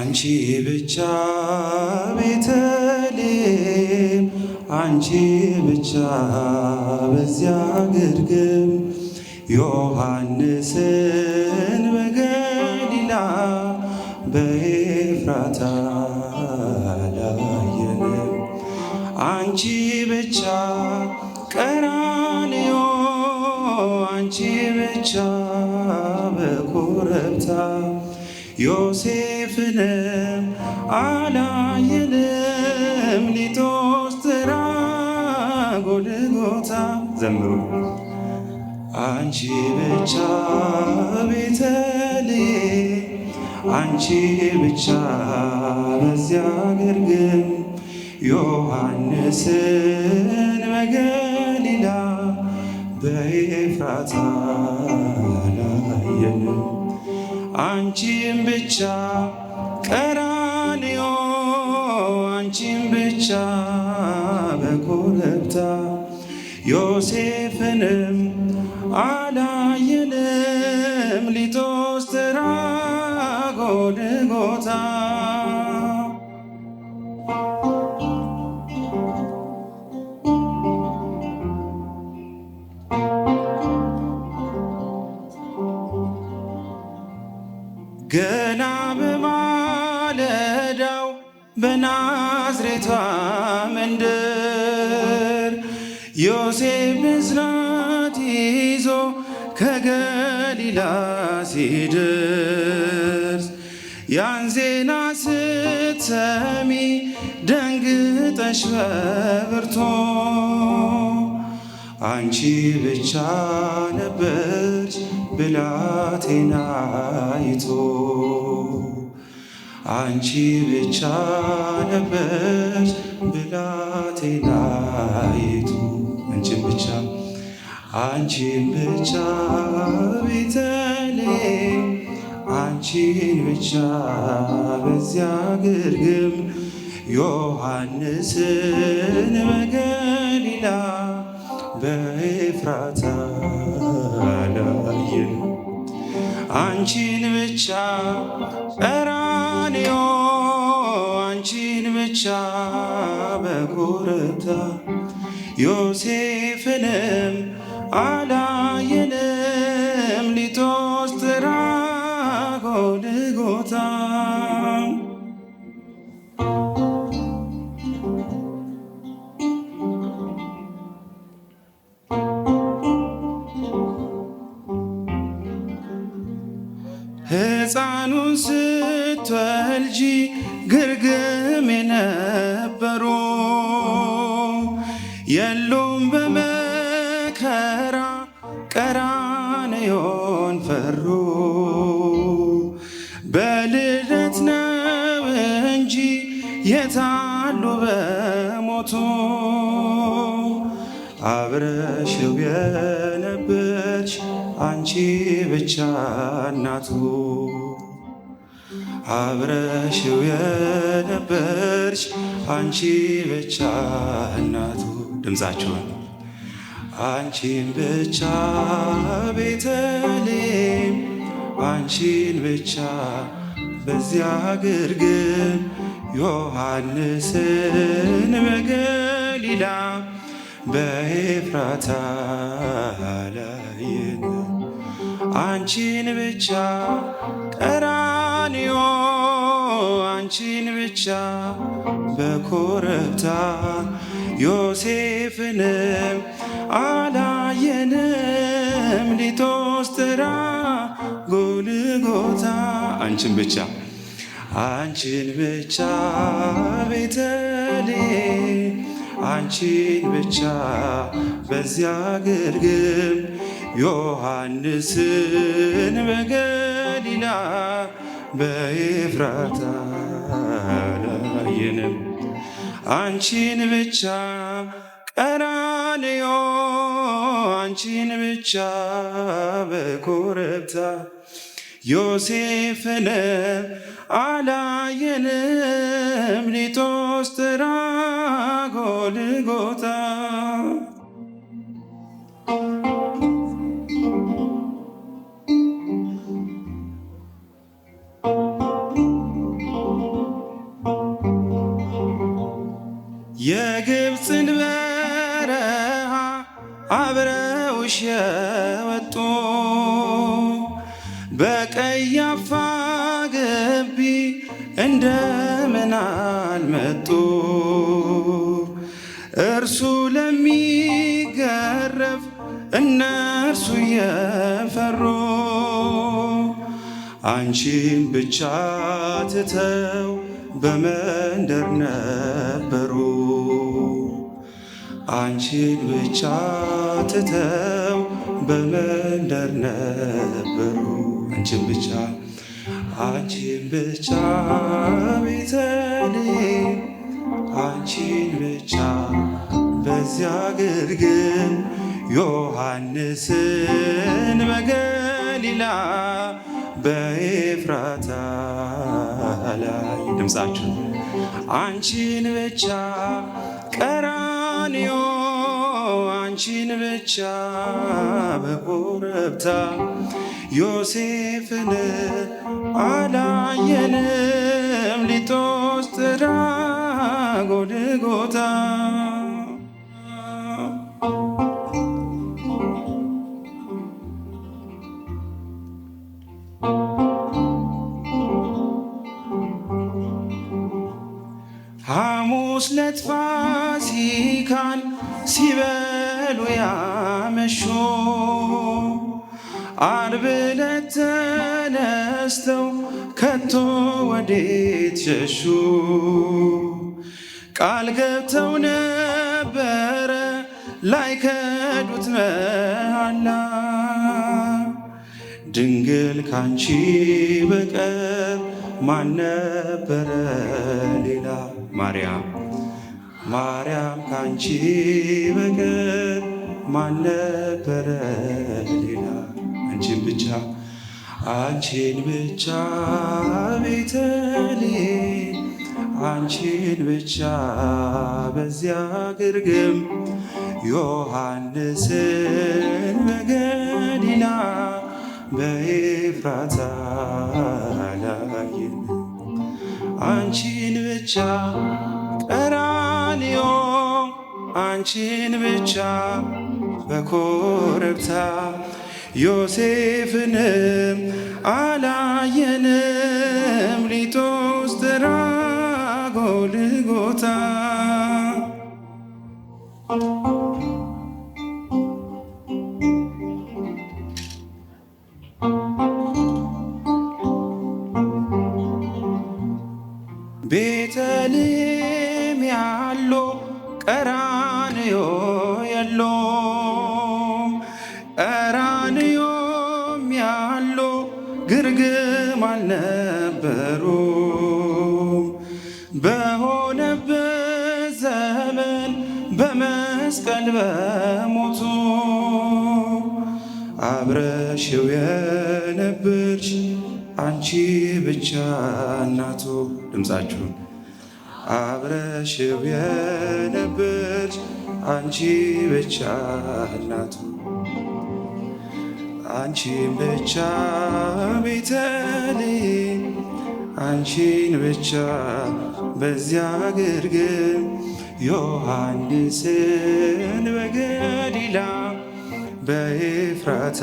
አንቺ ብቻ ቤተልሔም አንቺ ብቻ በዚያ ግርግም ዮሐንስን በገሊላ በኤፍራታ አላየንም። አንቺ ብቻ ቀራንዮ አንቺ ብቻ በኮረብታ ዮሴፍንም አላየንም። ሊቶስትራ ጎልጎታ ዘምሩ። አንቺ ብቻ ቤተልሔም አንቺ ብቻ በዚያ ግርግም ዮሐንስን በገሊላ በኤፍራታ አላየንም። አንቺም ብቻ ቀራንዮ አንቺም ብቻ በኮረብታ ዮሴፍንም አላየንም። ሊቶስትራ ጎልጎታ ገና በማለዳው በናዝሬቷ መንደር ዮሴፍ ብስራት ይዞ ከገሊላ ሲደርስ ያን ዜና ስትሰሚ ደንግጠሽ በብርቱ አንቺ ብቻ ነበርሽ ብላቴናይቱ አንቺ ብቻ ነበርሽ ብላቴናይቱ አንቺን ብቻ ቤተልሔም አንቺን ብቻ በዚያ ግርግም ዮሐንስን በገሊላ በኤፍራታ አላየንም። አንቺን ብቻ ቀራንዮ አንቺን ብቻ በኮረብታ ዮሴፍንም አላየንም። ሊቶስትራ ጎልጎታ ሕፃኑን ስትወልጂ ግርግም የነበሩ የሉም በመከራ ቀራንዮን ፈሩ። በልደት ነው እንጂ የታሉ በሞቱ አብረሽው የነበርሽ አንቺ ብቻ እናቱ አብረሽው የነበርሽ አንቺ ብቻ እናቱ ድምፃችሁን አንቺን ብቻ ቤተልሔም አንቺን ብቻ በዚያ ግርግም ዮሐንስን በገሊላ በኤፍራታ አላየንም። አንቺን ብቻ ቀራንዮ አንቺን ብቻ በኮረብታ ዮሴፍንም አላየንም። ሊቶስትራ ጎልጎታ አንቺን ብቻ ቤተልሔም አንቺን ብቻ በዚያ ግርግም ዮሐንስን በገሊላ በኤፍራታ አላየንም። አንቺን ብቻ ቀራንዮ አንቺን ብቻ በኮረብታ ዮሴፍንም አላየንም። ሊቶስትራ ጎልጎታ አብረውሽ የወጡ በቀያፋ ግቢ እንደምን አልመጡ? እርሱ ለሚገረፍ እነርሱ የፈሩ አንቺን ብቻ ትተው በመንደር ነበሩ። አንቺን ብቻ ትተው በመንደር ነበሩ። አንቺን ብቻ ቤተልሔም አንቺን ብቻ በዚያ ግርግም ዮሐንስን በገሊላ በኤፍራታ ላይ ድምፃችሁ አንቺን ብቻ ቀራንዮ አንቺን ብቻ በኮረብታ ዮሴፍን አላየንም ሊጦስትራ ጎልጎታ ሐሙስ ዕለት ፋሲካን ሲበሉ ያመሹ ዓርብ ዕለት ተነስተው ከቶ ወዴት ሸሹ? ቃል ገብተው ነበረ ላይከዱት መሐላ ድንግል ካንቺ በቀር ማን ነበረ ሌላ? ማርያም ካንቺ በቀር ማን ነበረ ሌላ? አንቺን ብቻ ቤተልሔም አንቺን ብቻ በዚያ ግርግም ዮሐንስን በገሊላ በኤፍራታ ላየን አንቺን ብቻ ቀራንዮ አንቺን ብቻ በኮረብታ ዮሴፍንም አላየንም ሊጦስትራ ጎልጎታ ቤተልሔም ያለው ቀራንዮ የለውም። ቀራንዮም ያለው ግርግም አልነበሩም። በሆነበት ዘመን በመስቀል በሞቱ አብረሽው የነበርሽ አንቺ ብቻ እናቱ ድምፃችሁን አብረሽው የነበርሽ አንቺ ብቻ እናቱ አንቺን ብቻ ቤተልሔም አንቺን ብቻ በዚያ ግርግም ዮሐንስን በገሊላ በኤፍራታ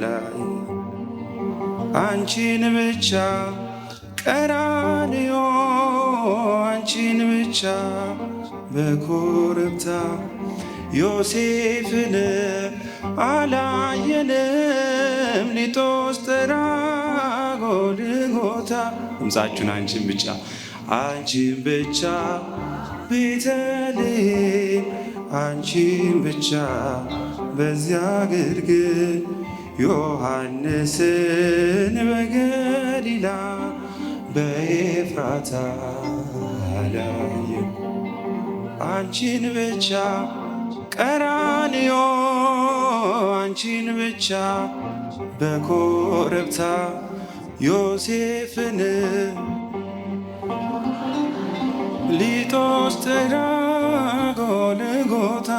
ላይ አንቺን ብቻ ቀራንዮ አንቺን ብቻ በኮረብታ ዮሴፍን አላየንም ሊጦስትራ ጎልጎታ ድምፃችሁን አንቺን ብቻ ቤተልሔም አንቺን ብቻ በዚያ ግርግም ዮሐንስን በገሊላ በኤፍራታ ላይ አንቺን ብቻ ቀራንዮ አንቺን ብቻ በኮረብታ ዮሴፍን ሊጦስትራ ጎልጎታ